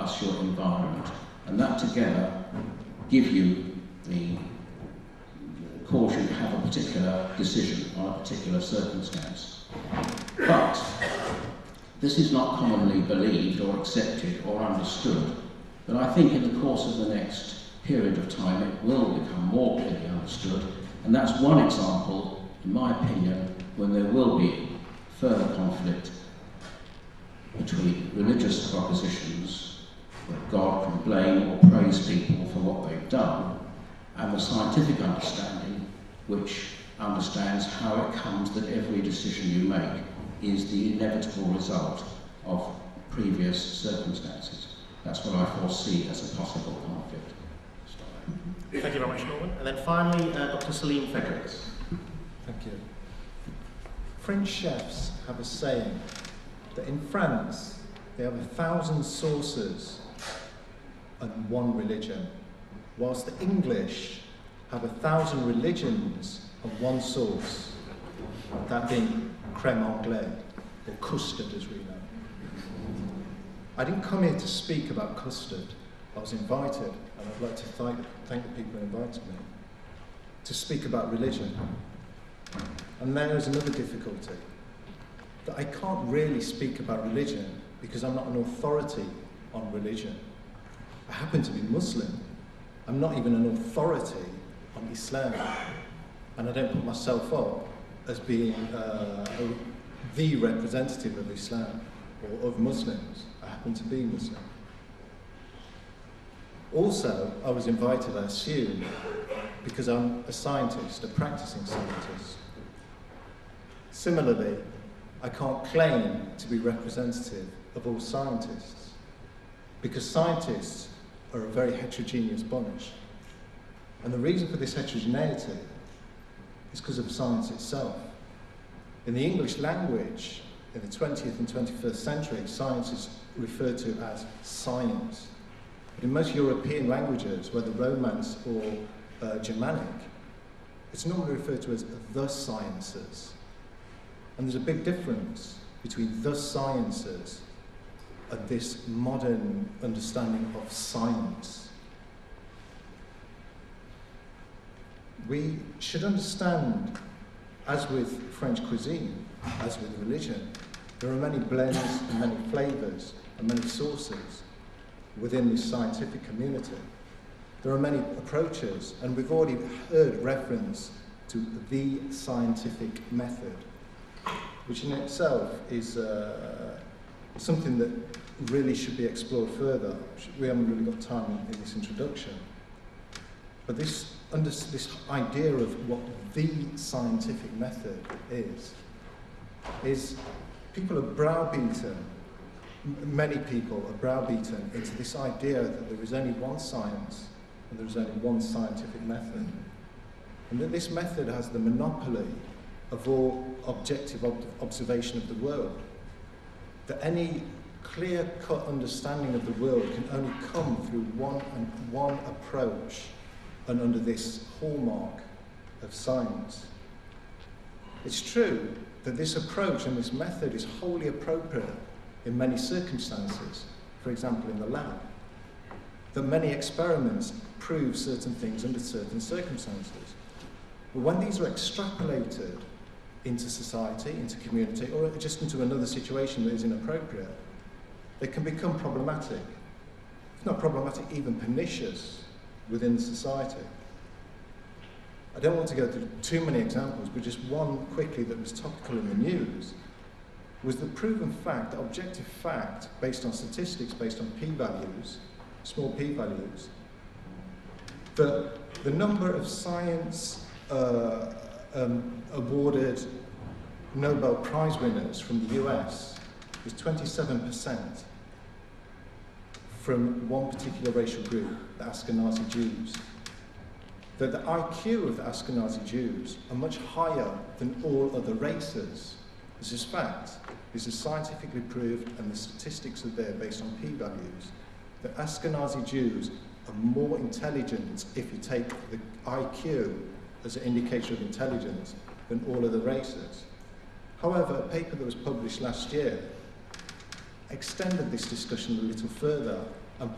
plus your environment. And that together give you the caution to have a particular decision on a particular circumstance. But this is not commonly believed or accepted or understood, but I think in the course of the next period of time it will become more clearly understood, and that's one example, in my opinion, when there will be further conflict between religious propositions that God can blame or praise people for what they've done, and the scientific understanding which understands how it comes that every decision you make is the inevitable result of previous circumstances. That's what I foresee as a possible conflict. Thank you very much, Norman. And then finally, Dr. Salim Fredericks. Thank you. French chefs have a saying that in France they have 1,000 sauces and one religion, whilst the English have 1,000 religions and one sauce, that being crème anglaise, or custard as we know. I didn't come here to speak about custard. I was invited, and I'd like to thank the people who invited me, to speak about religion. And then there's another difficulty, that I can't really speak about religion because I'm not an authority on religion. I happen to be Muslim. I'm not even an authority on Islam. And I don't put myself up as being the representative of Islam or of Muslims. I happen to be Muslim. Also, I was invited, I assume, because I'm a scientist, a practicing scientist. Similarly, I can't claim to be representative of all scientists, because scientists are a very heterogeneous bunch. And the reason for this heterogeneity is because of science itself. In the English language, in the 20th and 21st century, science is referred to as science. But in most European languages, whether Romance or Germanic, it's normally referred to as the sciences. And there's a big difference between the sciences and this modern understanding of science. We should understand, as with French cuisine, as with religion, there are many blends and many flavours and many sources within this scientific community. There are many approaches, and we've already heard reference to the scientific method, which in itself is something that really should be explored further. We haven't really got time in this introduction. But this idea of what the scientific method is people are browbeaten, many people are browbeaten into this idea that there is only one science and there is only one scientific method. And that this method has the monopoly of all objective observation of the world. That any clear-cut understanding of the world can only come through one approach and under this hallmark of science. It's true that this approach and this method is wholly appropriate in many circumstances, for example in the lab, that many experiments prove certain things under certain circumstances. But when these are extrapolated into society, into community, or just into another situation that is inappropriate, they can become problematic. If not problematic, even pernicious within society. I don't want to go through too many examples, but just one quickly that was topical in the news was the proven fact, the objective fact, based on statistics, based on p-values, small p-values, that the number of science awarded Nobel Prize winners from the US is 27% from one particular racial group, the Ashkenazi Jews. That the IQ of the Ashkenazi Jews are much higher than all other races. This is fact. This is scientifically proved, and the statistics are there based on p-values. The Ashkenazi Jews are more intelligent, if you take the IQ as an indicator of intelligence, than all other races. However, a paper that was published last year extended this discussion a little further and put